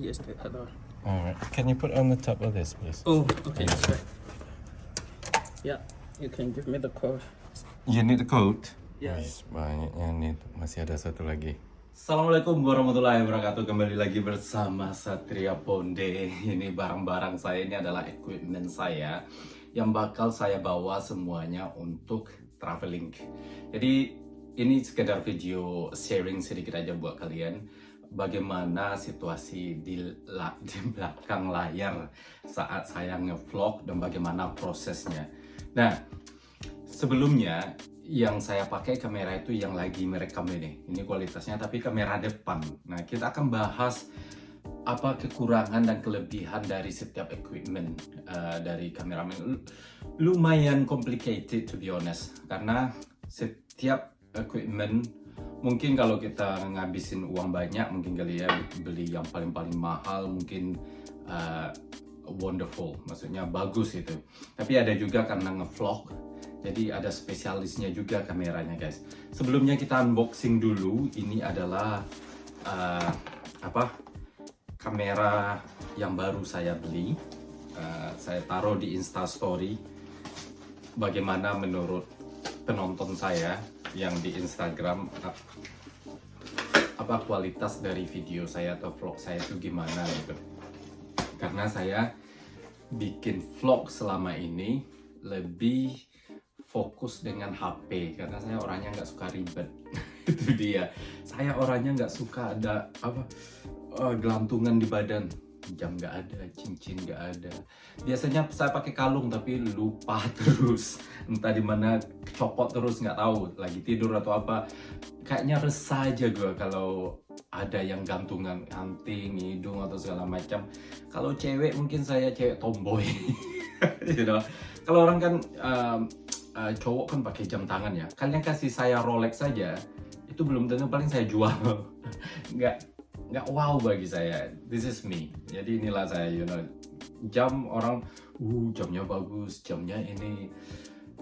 Yes, hello. Alright. Can you put it on the top of this, please? Oh, okay, sure. Yeah, you can give me the code. You need the code? Ya. Wis, banyaknya nih. Masih ada satu lagi. Assalamualaikum warahmatullahi wabarakatuh. Kembali lagi bersama Satria Ponde. Ini barang-barang saya, ini adalah equipment saya yang bakal saya bawa semuanya untuk traveling. Jadi ini sekedar video sharing sedikit aja buat kalian bagaimana situasi di belakang layar saat saya nge-vlog dan bagaimana prosesnya. Nah, sebelumnya yang saya pakai kamera itu yang lagi merekam ini kualitasnya, tapi kamera depan. Nah, kita akan bahas apa kekurangan dan kelebihan dari setiap equipment dari kameramen. Lumayan complicated to be honest, karena setiap equipment mungkin kalau kita ngabisin uang banyak mungkin kali ya beli yang paling mahal mungkin wonderful, maksudnya bagus itu. Tapi ada juga karena nge-vlog, jadi ada spesialisnya juga kameranya guys. Sebelumnya kita unboxing dulu. Ini adalah kamera yang baru saya beli. Saya taruh di Instastory. Bagaimana menurut penonton saya yang di Instagram, apa kualitas dari video saya atau vlog saya itu gimana gitu. Karena saya bikin vlog selama ini lebih fokus dengan HP, karena saya orangnya nggak suka ribet. Itu dia, saya orangnya nggak suka ada gelantungan di badan, jam nggak ada, cincin nggak ada. Biasanya saya pakai kalung tapi lupa terus, entah di mana copot terus, nggak tahu lagi tidur atau apa. Kayaknya resah aja gue kalau ada yang gantungan anting, hidung atau segala macam. Kalau cewek mungkin saya cewek tomboy. You know? Kalau orang kan cowok kan pakai jam tangan ya. Kalian kasih saya Rolex saja, itu belum tentu, paling saya jual. nggak wow bagi saya. This is me. Jadi inilah saya, you know. Jam orang, jamnya bagus, jamnya ini,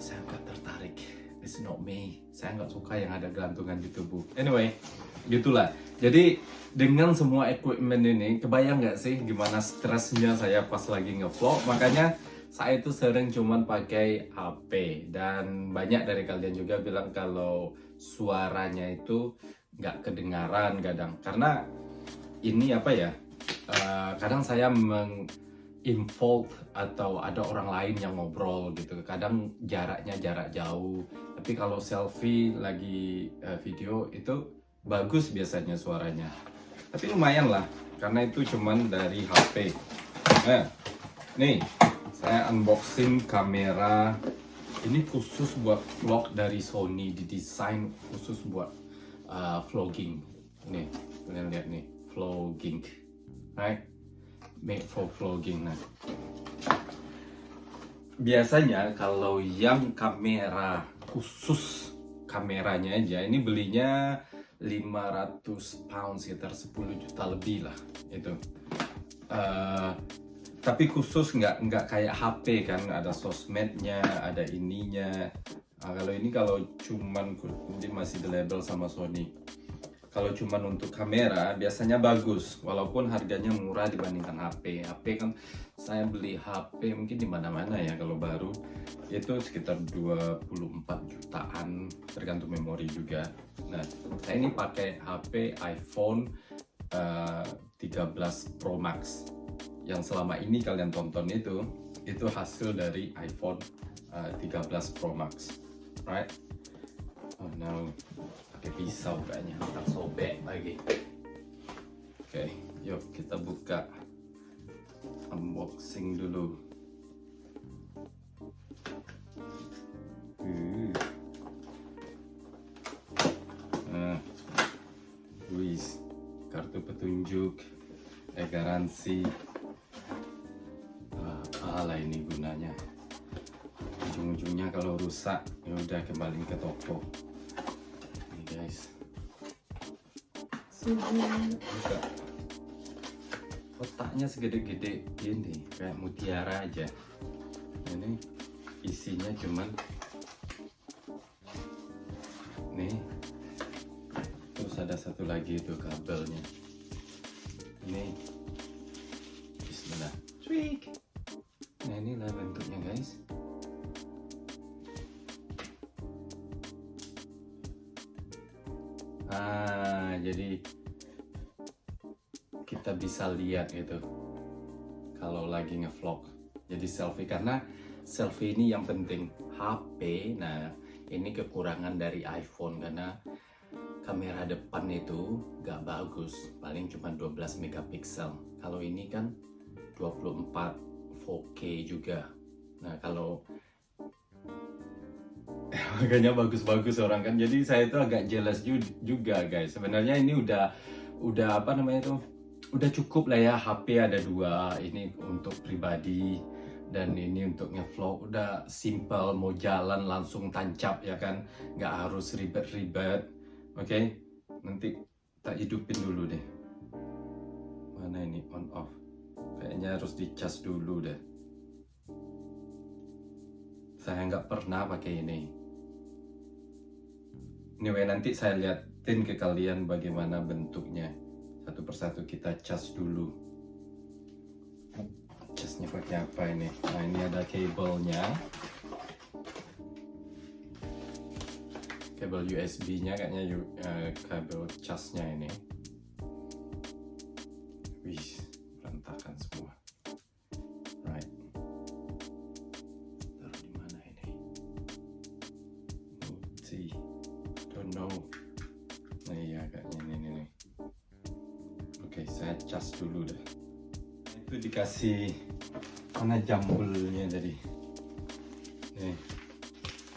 saya nggak tertarik. It's not me. Saya nggak suka yang ada gelantungan di tubuh. Anyway, gitulah. Jadi dengan semua equipment ini, kebayang nggak sih gimana stresnya saya pas lagi nge-vlog? Makanya saya itu sering cuman pakai HP, dan banyak dari kalian juga bilang kalau suaranya itu nggak kedengaran kadang, karena ini kadang saya involve atau ada orang lain yang ngobrol gitu, kadang jaraknya jarak jauh. Tapi kalau selfie lagi video itu bagus biasanya suaranya, tapi lumayan lah karena itu cuman dari HP. Nah, nih saya unboxing kamera ini khusus buat vlog dari Sony, didesain khusus buat vlogging. Nih kalian lihat nih, vlogging, right? Made for vlogging. Nah, biasanya kalau yang kamera khusus kameranya aja ini belinya 500 pounds, sekitar 10 juta lebih lah itu. Tapi khusus nggak kayak HP kan, ada sosmednya, ada ininya. Kalau ini kalau cuman ini masih di label sama Sony. Kalau cuman untuk kamera biasanya bagus, walaupun harganya murah dibandingkan HP. HP kan saya beli HP mungkin di mana-mana ya kalau baru itu sekitar 24 jutaan tergantung memori juga. Nah, saya ini pakai HP iPhone 13 Pro Max. Yang selama ini kalian tonton itu hasil dari iPhone 13 Pro Max, right? Oh no, pakai pisau kayaknya, tak sobek lagi. Oke, yuk kita buka, unboxing dulu. Nah, wis, kartu petunjuk, garansi. Apalah ini gunanya, ujung-ujungnya kalau rusak ya udah kembali ke toko. Ini guys, buka, kotaknya segede-gede ini kayak mutiara aja. Ini isinya cuman nih, terus ada satu lagi itu kabelnya. Ini kita bisa lihat gitu kalau lagi ngevlog. Jadi selfie, karena selfie ini yang penting. HP, nah ini kekurangan dari iPhone karena kamera depan itu gak bagus, paling cuma 12 megapiksel. Kalau ini kan 24 4K juga. Nah kalau makanya bagus-bagus orang kan. Jadi saya itu agak jealous juga guys. Sebenarnya ini udah apa namanya tuh, udah cukup lah ya. HP ada 2, ini untuk pribadi dan ini untuk ngevlog. Udah simple, mau jalan langsung tancap ya kan, nggak harus ribet-ribet. Oke, nanti tak hidupin dulu deh. Mana ini on off? Kayaknya harus dicas dulu deh. Saya nggak pernah pakai ini. Anyway, nanti saya liatin ke kalian bagaimana bentuknya. Satu persatu kita cas dulu. Casnya pakai apa ini? Nah, ini ada kabelnya. Kabel USB-nya kayaknya kabel casnya ini. Wih, berantakan semua. Right. Taruh di mana ini? See, don't know. Nah iya kayaknya ini. Oke, saya cas dulu deh. Itu dikasih mana jambulnya tadi. Nih.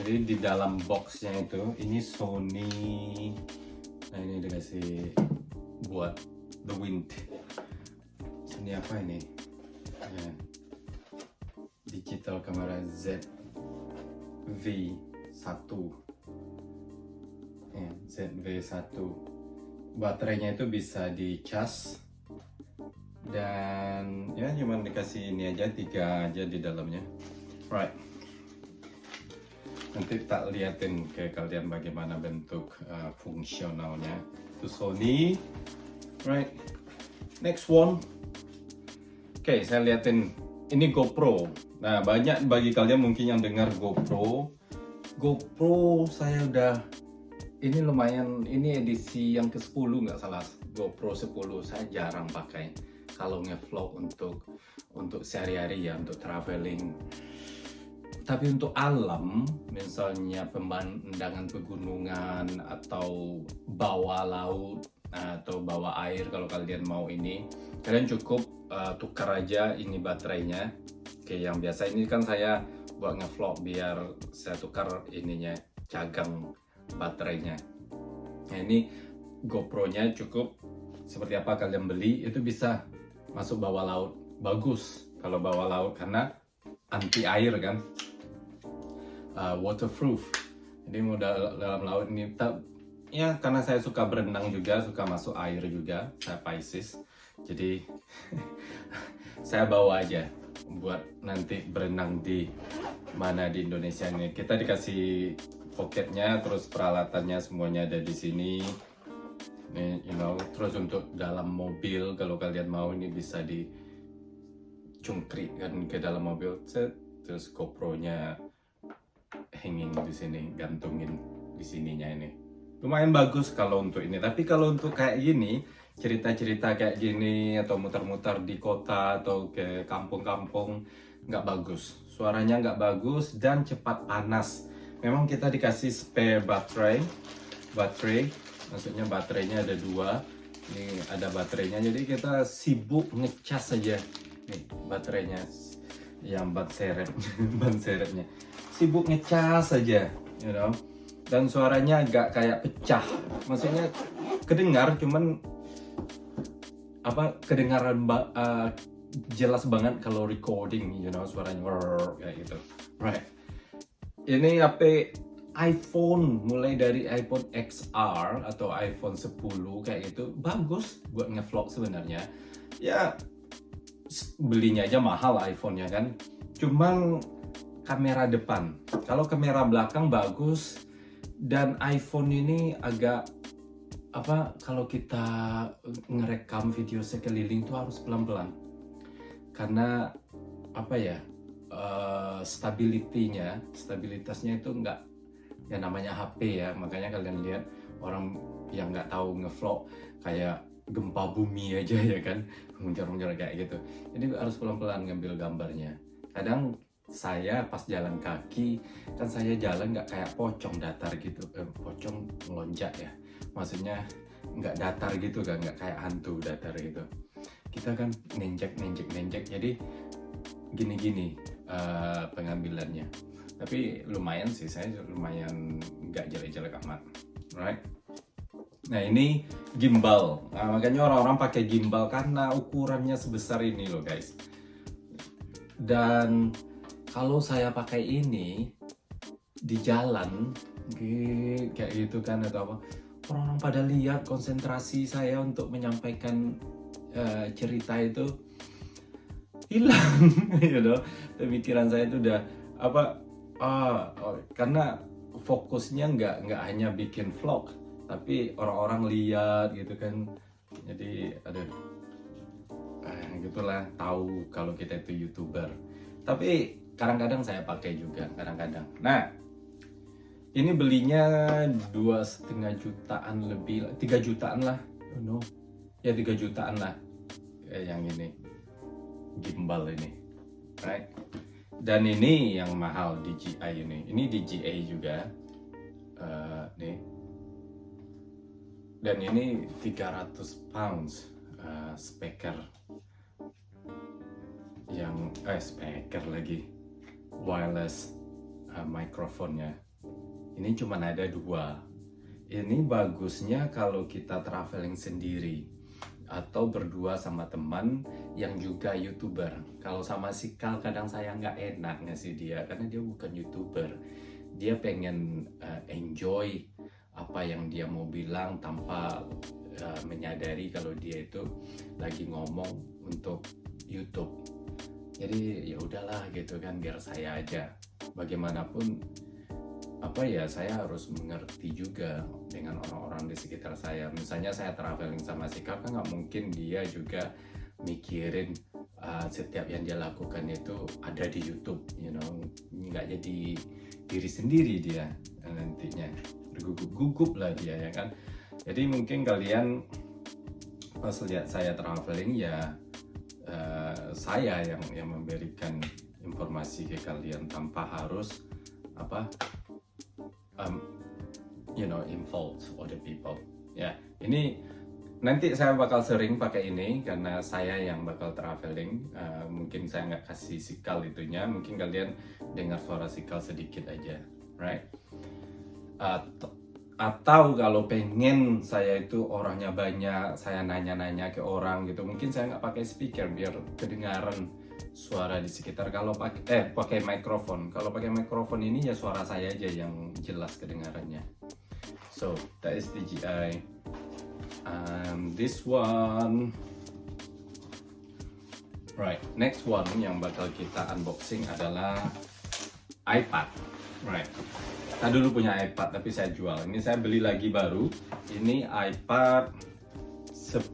Jadi di dalam boxnya itu ini Sony. Nah ini dikasih buat the wind. Ini apa ini? Ya. Digital kamera ZV-1. Ya, ZV-1. Baterainya itu bisa dicas. Dan ya cuma dikasih ini aja, 3 aja di dalamnya. Right. Nanti tak liatin ke kalian bagaimana bentuk fungsionalnya. Itu Sony. Right. Next one. Oke, saya liatin ini GoPro. Nah, banyak bagi kalian mungkin yang dengar GoPro. GoPro saya udah, ini lumayan, ini edisi yang ke-10 nggak salah. GoPro 10 saya jarang pakai kalau nge-vlog untuk sehari-hari ya, untuk traveling. Tapi untuk alam, misalnya pemandangan pegunungan atau bawah laut atau bawah air, kalau kalian mau ini, kalian cukup tukar aja ini baterainya. Oke, yang biasa ini kan saya buat ngevlog, biar saya tukar ininya, cagang baterainya. Nah ini GoPro-nya cukup seperti apa kalian beli, itu bisa masuk bawah laut. Bagus kalau bawah laut karena anti air kan. Waterproof. Jadi mau dalam laut ini ya, karena saya suka berenang juga, suka masuk air juga, saya Pisces. Jadi saya bawa aja buat nanti berenang di mana di Indonesia ini. Kita dikasih pocketnya, terus peralatannya semuanya ada di sini. Ini, terus untuk dalam mobil kalau kalian mau ini bisa dicungkrikan ke dalam mobil. Terus GoPro-nya hanging di sini, gantungin di sininya ini. Lumayan bagus kalau untuk ini. Tapi kalau untuk kayak gini, cerita-cerita kayak gini atau muter-muter di kota atau ke kampung-kampung, nggak bagus. Suaranya nggak bagus dan cepat panas. Memang kita dikasih spare baterai, maksudnya baterainya ada 2. Ini ada baterainya, jadi kita sibuk ngecas saja. Nih baterainya, yang ban seretnya. Sibuk ngecas saja, dan suaranya agak kayak pecah, maksudnya kedengar, cuman kedengaran jelas banget kalau recording, suaranya kayak gitu. Right. Ini HP iPhone, mulai dari iPhone XR atau iPhone 10 kayak gitu, bagus buat ngevlog sebenarnya. Ya belinya aja mahal iPhone-nya kan, cuman kamera depan. Kalau kamera belakang bagus, dan iPhone ini agak kalau kita ngerekam video sekeliling itu harus pelan-pelan. Karena stabilitasnya itu enggak, yang namanya HP ya. Makanya kalian lihat orang yang nggak tahu ngevlog kayak gempa bumi aja ya kan, muncul-muncul kayak gitu. Jadi harus pelan-pelan ngambil gambarnya. Kadang saya pas jalan kaki kan saya jalan nggak kayak pocong datar gitu, pocong melonjak ya, maksudnya nggak datar gitu kan, nggak kayak hantu datar gitu. Kita kan nenjek, jadi gini-gini pengambilannya. Tapi lumayan sih, saya lumayan nggak jelek-jelek amat, right? Nah ini gimbal, nah, makanya orang-orang pakai gimbal karena ukurannya sebesar ini loh guys. Dan kalau saya pakai ini di jalan kayak gitu kan atau apa, orang-orang pada lihat konsentrasi saya untuk menyampaikan cerita itu hilang. You know? Pemikiran saya itu udah apa, karena fokusnya nggak hanya bikin vlog, tapi orang-orang lihat gitu kan. Jadi gitulah, tahu kalau kita itu YouTuber. Tapi kadang-kadang saya pakai juga, kadang-kadang. Nah, ini belinya 2,5 jutaan lebih, 3 jutaan lah. Oh no. Ya 3 jutaan lah. Yang ini gimbal ini. Right? Dan ini yang mahal, DJI ini. Ini DJI juga. Nih. Dan ini 300 pounds speaker. Yang speaker lagi. Wireless microphone-nya. Ini cuma ada 2. Ini bagusnya kalau kita traveling sendiri atau berdua sama teman yang juga YouTuber. Kalau sama Sikal kadang saya nggak enak ngasih dia karena dia bukan YouTuber. Dia pengen enjoy apa yang dia mau bilang tanpa menyadari kalau dia itu lagi ngomong untuk YouTube. Jadi ya udahlah gitu kan, biar saya aja. Bagaimanapun apa ya, saya harus mengerti juga dengan orang-orang di sekitar saya. Misalnya saya traveling sama Sikap kan nggak mungkin dia juga mikirin setiap yang dia lakukan itu ada di YouTube, you know, nggak jadi diri sendiri dia nantinya, bergugup-gugup lah dia ya kan. Jadi mungkin kalian pas lihat saya traveling ya saya yang memberikan informasi ke kalian tanpa harus apa you know, involve other people. Ya, ini nanti saya bakal sering pakai ini karena saya yang bakal traveling. Mungkin saya nggak kasih Sikal itunya, mungkin kalian dengar suara Sikal sedikit aja, right? Atau kalau pengen saya itu orangnya banyak, saya nanya-nanya ke orang gitu, mungkin saya nggak pakai speaker biar kedengaran suara di sekitar. Kalau pakai mikrofon. Kalau pakai mikrofon ini ya suara saya aja yang jelas kedengarannya. So that is DJI. This one, right? Next one yang bakal kita unboxing adalah iPad, right? Saya dulu punya iPad tapi saya jual. Ini saya beli lagi baru. Ini iPad 10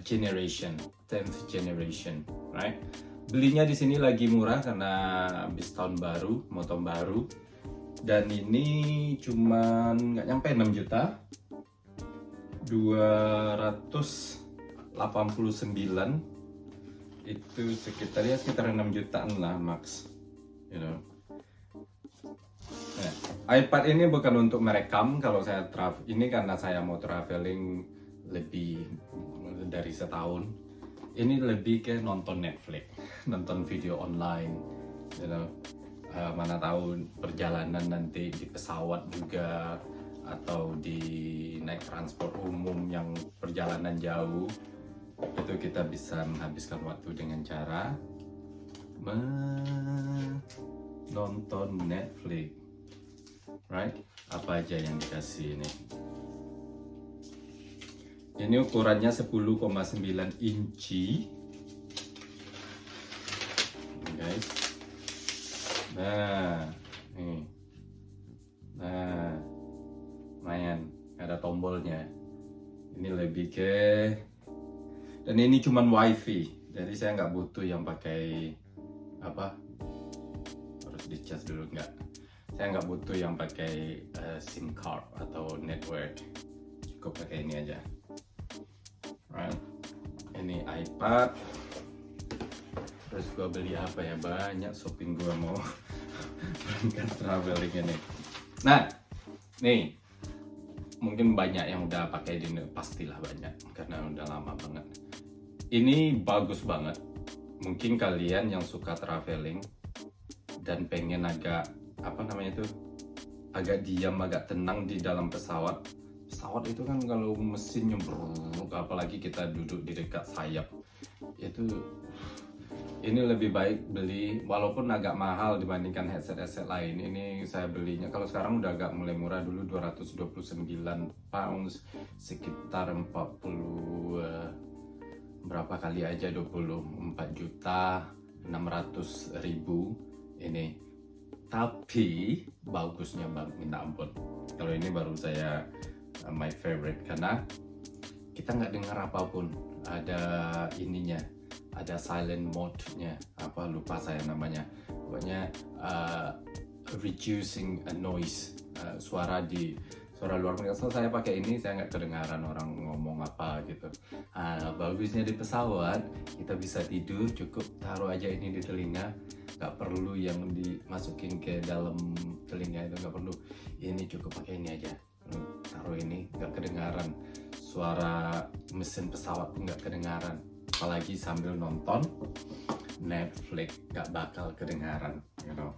generation, 10th generation, right? Belinya di sini lagi murah karena habis tahun baru, mau tahun baru. Dan ini cuman nggak nyampe 6 juta. 289 itu sekitar 6 jutaan lah max, you know. Nah, iPad ini bukan untuk merekam kalau saya ini karena saya mau traveling lebih dari setahun. Ini lebih ke nonton Netflix, nonton video online, you know. Mana tahu perjalanan nanti di pesawat juga atau di naik transport umum yang perjalanan jauh, itu kita bisa menghabiskan waktu dengan cara menonton Netflix, right? Apa aja yang dikasih ini. Ini ukurannya 10,9 inci, guys. Nah, nih. Nah, lumayan, ada tombolnya. Ini lebih ke, dan ini cuman wifi, jadi saya nggak butuh yang pakai apa, harus dicas dulu, nggak. Saya nggak butuh yang pakai SIM card atau network, cukup pakai ini aja. Right. Ini iPad. Terus gua beli apa ya, banyak shopping gua mau berangkat traveling ini. Nah, nih mungkin banyak yang udah pakai ini, pastilah banyak karena udah lama banget. Ini bagus banget. Mungkin kalian yang suka traveling dan pengen agak apa namanya tuh, agak diam, agak tenang di dalam pesawat. Pesawat itu kan kalau mesinnya apalagi kita duduk di dekat sayap itu, ini lebih baik beli, walaupun agak mahal dibandingkan headset lain. Ini saya belinya, kalau sekarang udah agak mulai murah, dulu 229 pounds, sekitar 40 berapa kali aja, 24.600.000 ini. Tapi bagusnya minta ampun. Kalau ini baru saya my favorite, karena kita nggak dengar apapun, ada ininya, ada silent mode-nya, apa lupa saya namanya, pokoknya reducing a noise, suara luar negeri. Saya pakai ini, saya nggak kedengaran orang ngomong apa gitu. Bagusnya di pesawat, kita bisa tidur, cukup taruh aja ini di telinga, nggak perlu yang dimasukin ke dalam telinga, itu nggak perlu. Ini cukup pakai ini aja, taruh ini, nggak kedengaran suara mesin pesawat pun, nggak kedengaran. Apalagi sambil nonton Netflix, gak bakal kedengaran, you know.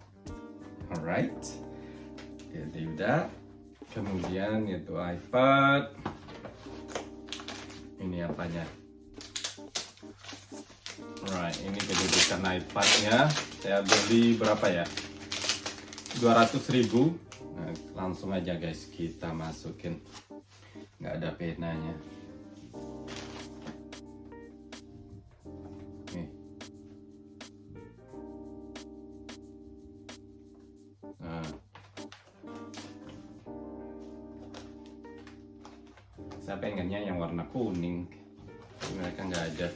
Alright, jadi udah. Kemudian itu iPad. Ini apanya? Alright, ini kedudukan iPadnya. Saya beli berapa ya? 200.000. Nah, langsung aja guys kita masukin. Nggak ada penanya. Saya pengennya yang warna kuning, mereka nggak ada.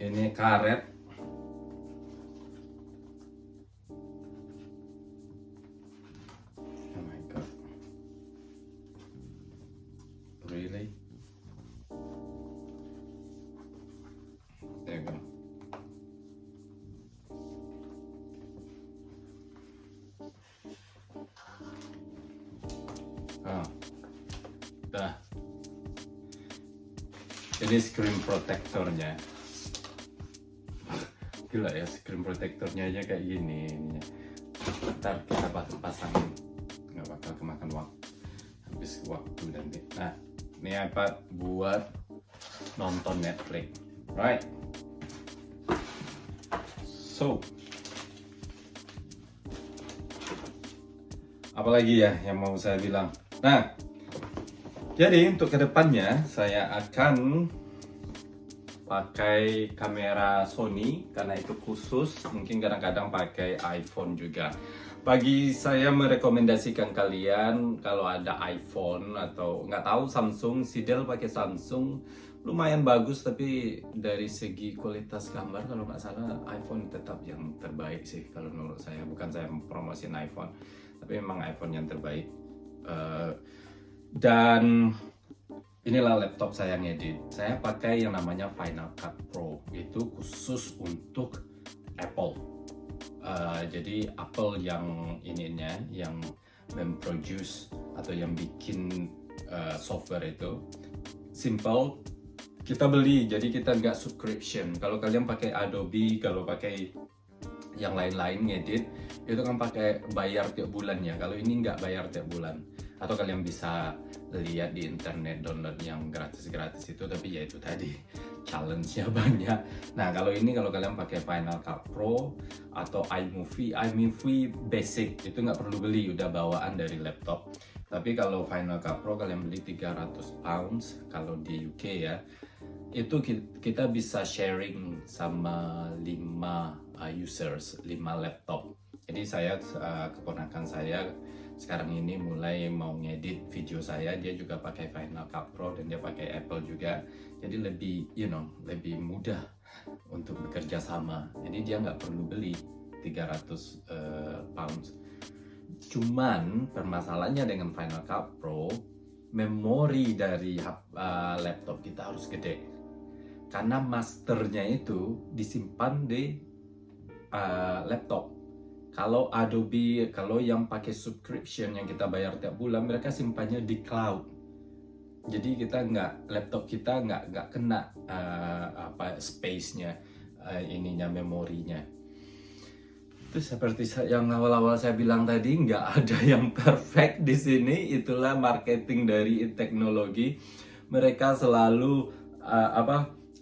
Ini karet. Oh my god, really? There you go. Dah. Ini screen protectornya. Gila ya, screen protectornya aja kayak gini. Ntar kita pasangin, nggak bakal kemakan waktu, habis waktu nanti. Nah, ini iPad buat nonton Netflix, right? So, apalagi ya yang mau saya bilang? Nah, jadi untuk kedepannya saya akan pakai kamera Sony karena itu khusus. Mungkin kadang-kadang pakai iPhone juga. Bagi saya merekomendasikan kalian kalau ada iPhone atau nggak tahu Samsung, Sidel pakai Samsung lumayan bagus, tapi dari segi kualitas gambar kalau nggak salah iPhone tetap yang terbaik sih kalau menurut saya. Bukan saya promosiin iPhone, tapi memang iPhone yang terbaik. Dan inilah laptop saya ngedit. Saya pakai yang namanya Final Cut Pro. Itu khusus untuk Apple. Jadi Apple yang ininya, yang memproduce atau yang bikin software itu. Simple, kita beli. Jadi kita nggak subscription. Kalau kalian pakai Adobe, kalau pakai yang lain-lain ngedit, itu kan pakai bayar tiap bulan ya. Kalau ini nggak bayar tiap bulan. Atau kalian bisa lihat di internet, download yang gratis-gratis itu, tapi ya itu tadi challenge-nya banyak. Nah, kalau ini, kalau kalian pakai Final Cut Pro atau iMovie basic itu nggak perlu beli, udah bawaan dari laptop. Tapi kalau Final Cut Pro kalian beli 300 pounds kalau di UK ya, itu kita bisa sharing sama 5 users, 5 laptop. Jadi saya, keponakan saya sekarang ini mulai mau ngedit video saya, dia juga pakai Final Cut Pro dan dia pakai Apple juga. Jadi lebih, lebih mudah untuk bekerja sama. Jadi dia nggak perlu beli 300 pounds. Cuman permasalahannya dengan Final Cut Pro, memori dari laptop kita harus gede. Karena masternya itu disimpan di laptop. Kalau Adobe, kalau yang pakai subscription yang kita bayar tiap bulan, mereka simpannya di cloud. Jadi kita laptop kita nggak kena space-nya, ininya, memorinya. Itu seperti yang awal-awal saya bilang tadi, nggak ada yang perfect di sini. Itulah marketing dari teknologi. Mereka selalu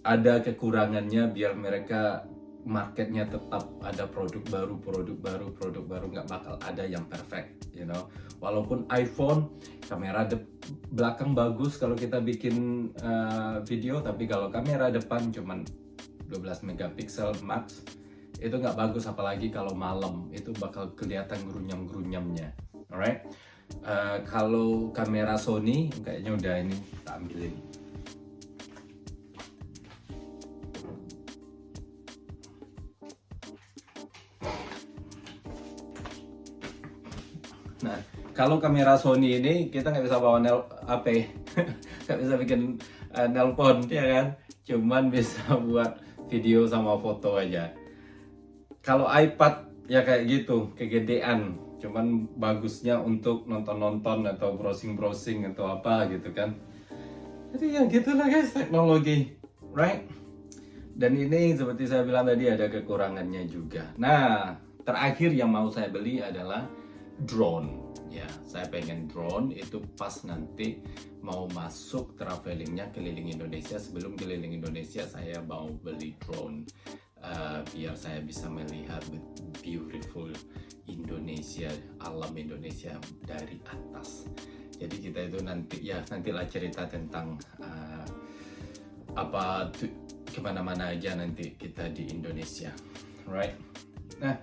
ada kekurangannya biar mereka marketnya tetap ada produk baru, nggak bakal ada yang perfect, you know. Walaupun iPhone kamera belakang bagus kalau kita bikin video, tapi kalau kamera depan cuman 12 megapiksel max, itu nggak bagus, apalagi kalau malam itu bakal kelihatan gerunyam-gerunyamnya. Alright, kalau kamera Sony kayaknya udah ini tak ambilin. Nah, kalau kamera Sony ini kita nggak bisa bawa HP, nggak bisa bikin nelpon, ya kan? Cuman bisa buat video sama foto aja. Kalau iPad ya kayak gitu, kegedean. Cuman bagusnya untuk nonton-nonton atau browsing-browsing atau apa gitu kan. Jadi ya gitulah guys, teknologi, right? Dan ini seperti saya bilang tadi ada kekurangannya juga. Nah, terakhir yang mau saya beli adalah drone. Ya, saya pengen drone itu pas nanti mau masuk travelingnya keliling Indonesia. Sebelum keliling Indonesia saya mau beli drone, biar saya bisa melihat beautiful Indonesia, alam Indonesia dari atas. Jadi kita itu nantilah cerita tentang kemana-mana aja nanti kita di Indonesia, right? Nah,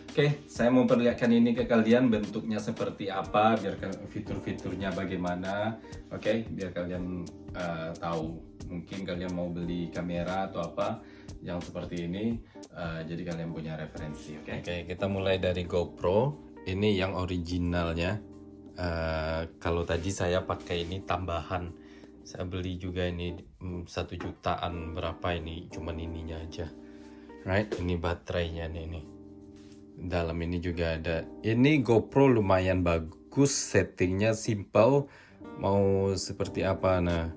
oke, saya mau perlihatkan ini ke kalian, bentuknya seperti apa, biar fitur-fiturnya bagaimana, oke, biar kalian tahu. Mungkin kalian mau beli kamera atau apa yang seperti ini, jadi kalian punya referensi, oke? Oke, kita mulai dari GoPro. Ini yang originalnya. Kalau tadi saya pakai ini tambahan. Saya beli juga ini 1 jutaan berapa ini, cuman ininya aja. Right, ini baterainya nih. Dalam ini juga ada. Ini GoPro lumayan bagus, settingnya simple. Mau seperti apa? Nah,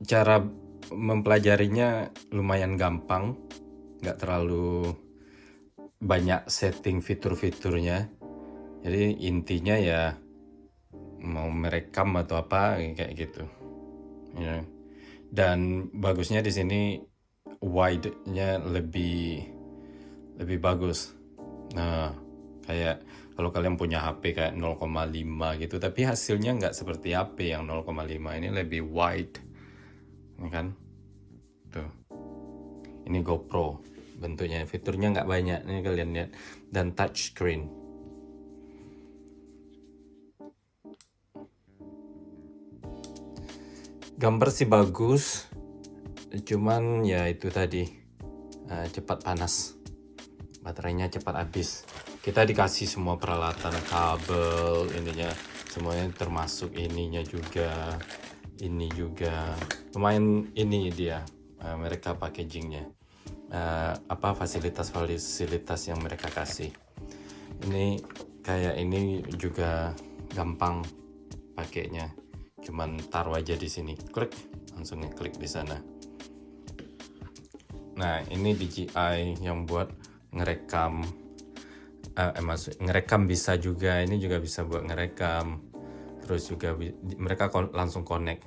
cara mempelajarinya lumayan gampang, nggak terlalu banyak setting fitur-fiturnya. Jadi intinya ya mau merekam atau apa kayak gitu, ya. Dan bagusnya di sini wide-nya lebih bagus. Nah, kayak kalau kalian punya HP kayak 0,5 gitu, tapi hasilnya nggak seperti HP yang 0,5, ini lebih wide, ya kan? Tuh, ini GoPro bentuknya, fiturnya nggak banyak nih kalian lihat, dan touchscreen. Gambar sih bagus, cuman ya itu tadi cepat panas, baterainya cepat habis. Kita dikasih semua peralatan, kabel, ininya semuanya, termasuk ininya juga, ini juga lumayan. Ini dia mereka packagingnya, fasilitas yang mereka kasih. Ini kayak ini juga gampang pakainya, cuman taruh aja di sini, klik, langsung ngeklik di sana. Nah, ini DJI yang buat ngerekam, ngerekam bisa juga, ini juga bisa buat ngerekam. Terus juga mereka langsung connect.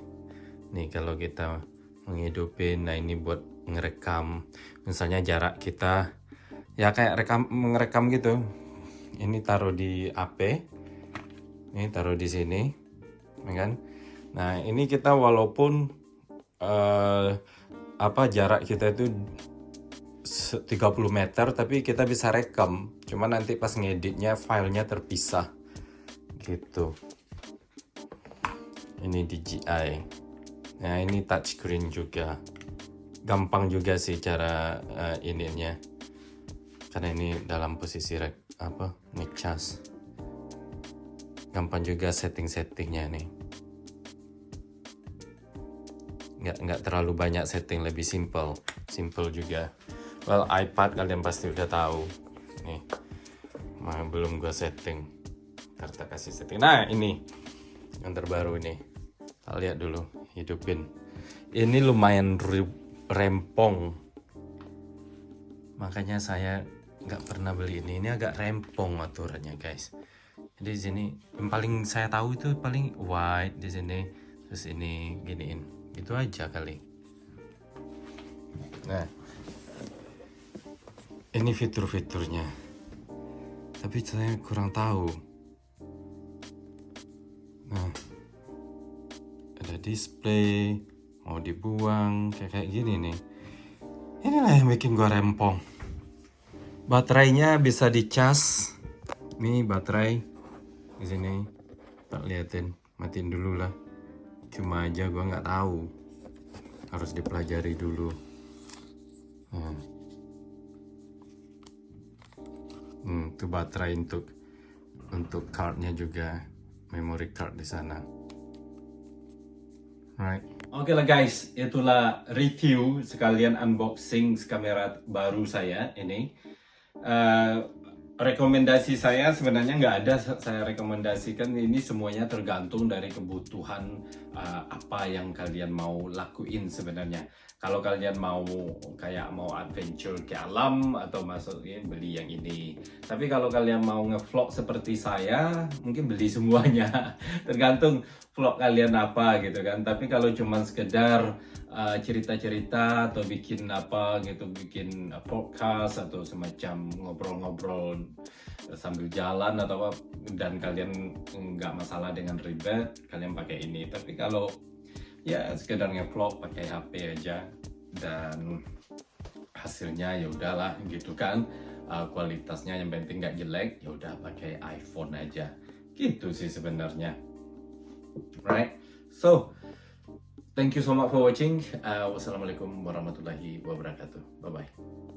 Nih kalau kita menghidupin, nah ini buat ngerekam. Misalnya jarak kita, ya kayak ngerekam gitu. Ini taruh di HP, ini taruh di sini, kan? Nah, ini kita walaupun jarak kita itu 30 meter, tapi kita bisa rekam. Cuma nanti pas ngeditnya filenya terpisah gitu. Ini DJI. Nah, ini touchscreen juga. Gampang juga sih cara ininya. Karena ini dalam posisi ngecas. Gampang juga setting-settingnya nih. Nggak terlalu banyak setting, lebih simple juga. Well, iPad kalian pasti udah tahu nih, belum gua setting, ntar tak kasih setting. Nah ini yang terbaru ini, kita lihat dulu, hidupin. Ini lumayan rempong, makanya saya nggak pernah beli ini agak rempong aturannya guys. Jadi di sini yang paling saya tahu itu paling wide di sini, terus ini giniin, itu aja kali. Nah, ini fitur-fiturnya, tapi saya kurang tahu. Nah, ada display, mau dibuang kayak gini nih. Inilah yang bikin gua rempong. Baterainya bisa dicas. Nih baterai di sini. Tak liatin, matiin dulu lah. Cuma aja gua nggak tahu, harus dipelajari dulu. Nah. Itu baterai untuk cardnya juga, memory card di sana. Right. Oke lah guys, itulah review sekalian unboxing kamera baru saya ini. Rekomendasi saya sebenarnya nggak ada saya rekomendasikan, ini semuanya tergantung dari kebutuhan apa yang kalian mau lakuin sebenarnya. Kalau kalian mau adventure ke alam atau maksudnya beli yang ini. Tapi kalau kalian mau ngevlog seperti saya, mungkin beli semuanya. Tergantung vlog kalian apa gitu kan. Tapi kalau cuma sekedar cerita-cerita atau bikin apa gitu, bikin podcast atau semacam ngobrol-ngobrol sambil jalan atau apa, dan kalian nggak masalah dengan ribet, kalian pakai ini. Tapi kalau ya sekedar nge-vlog pakai HP aja dan hasilnya ya udahlah gitu kan, kualitasnya yang penting nggak jelek, ya udah pakai iPhone aja gitu sih sebenarnya. Right, so thank you so much for watching. Wassalamualaikum warahmatullahi wabarakatuh. Bye bye.